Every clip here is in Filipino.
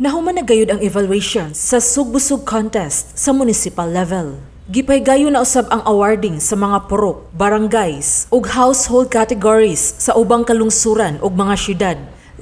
Nahuman na gayud ang evaluation sa Sugbusog contest sa municipal level. Gipaygayo na usab ang awarding sa mga purok, barangays ug household categories sa ubang kalungsuran ug mga syudad.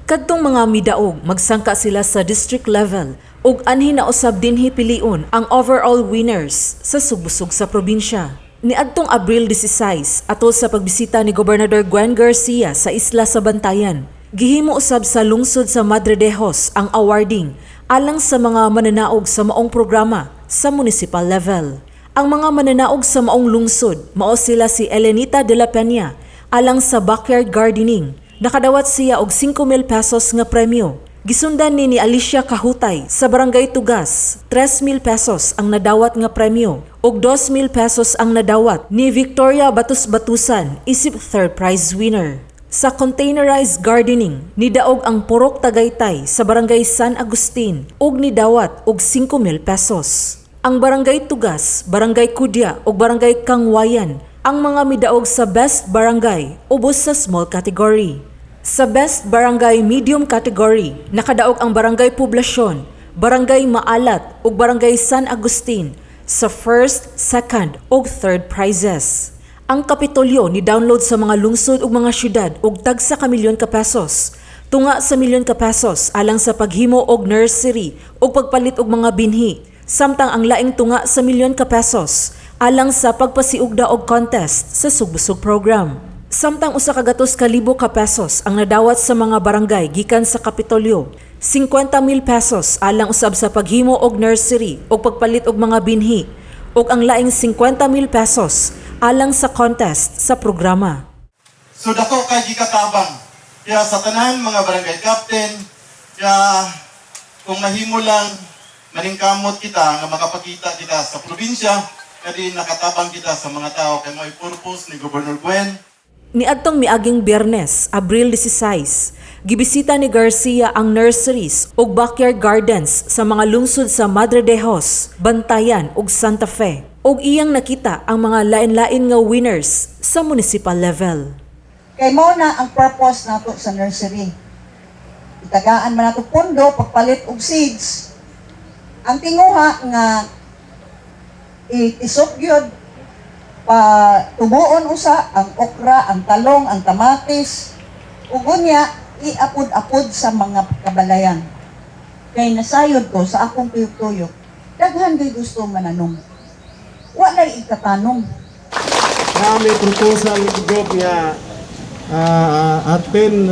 Kadtong mga midaog magsangka sila sa district level ug anhi na usab dinhi pilion ang overall winners sa Sugbusog sa probinsya. Niadtong Abril 16 atol sa pagbisita ni Gobernador Gwen Garcia sa isla sa Bantayan, gihimo usab sa lungsod sa Madre de Dios ang awarding alang sa mga mananaog sa maong programa sa municipal level. Ang mga mananaog sa maong lungsod mao sila si Elenita de la Peña alang sa backyard gardening. Nakadawat siya og 5,000 pesos nga premyo. Gisundan ni Alicia Kahutay sa Barangay Tugas, 3,000 pesos ang nadawat nga premyo ug 2,000 pesos ang nadawat ni Victoria Batus-Batusan isip third prize winner. Sa containerized gardening, nidaog ang Purok Tagaytay sa Barangay San Agustin ug nidawat og 5,000 pesos. Ang Barangay Tugas, Barangay Kudya ug Barangay Kangwayan ang mga midaog sa Best Barangay ubos sa small category. Sa Best Barangay Medium category, nakadaog ang Barangay Poblasyon, Barangay Maalat ug Barangay San Agustin sa first, second ug third prizes. Ang kapitolyo ni download sa mga lungsod ug mga syudad og tagsa ka milyon ka pesos. Tunga sa milyon ka pesos alang sa paghimo og nursery ug pagpalit og mga binhi. Samtang ang laing tunga sa milyon ka pesos alang sa pagpasiugda og contest sa Sugbusog program. Samtang usa ka gatos ka libo ka pesos ang nadawat sa mga barangay gikan sa kapitolyo. 50,000 pesos alang usab sa paghimo og nursery ug pagpalit og mga binhi ug ang laing 50,000 pesos alang sa contest sa programa. So dako kay gikatabang. Kaya sa tanan mga barangay captain, kaya kung nahimo lang maningkamot kita nga makapakita kita sa probinsya, kadi nakatabang kita sa mga tao kay mo'y purpose ni Governor Gwen. Niadtong miaging Biyernes, Abril 16, gibisita ni Garcia ang nurseries ug backyard gardens sa mga lungsod sa Madre de Dios, Bantayan ug Santa Fe. Ug iyang nakita ang mga lain-lain nga winners sa municipal level. Kay mao na ang purpose nato sa nursery. Itagaan man nato pondo pagpalit og seeds. Ang tinguha nga itisok gyud pa tubuon usa ang okra, ang talong, ang kamatis ug unya iapod-apod sa mga kabalayan. Kay nasayod ko sa akong tuyok-tuyok, daghan gyud gusto mananong. Wala ikatanong. May proposal group nga at 10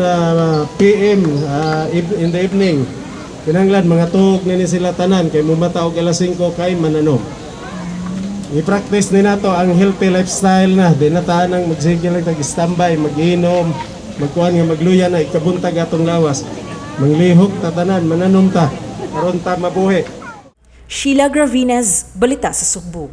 PM in the evening. Kinanglan mga tuog nini sila tanan kay mumataog alas 5 kay mananong. I-practice ni nato ang healthy lifestyle na. Di na tanang magsige lang tag-standby, mag-inom, magkuhan nga magluya na ikabuntag atong lawas. Manglihok ta tanan, mananom ta. Karon ta mabuhi. Sheila Gravinez, Balita sa Sugbo.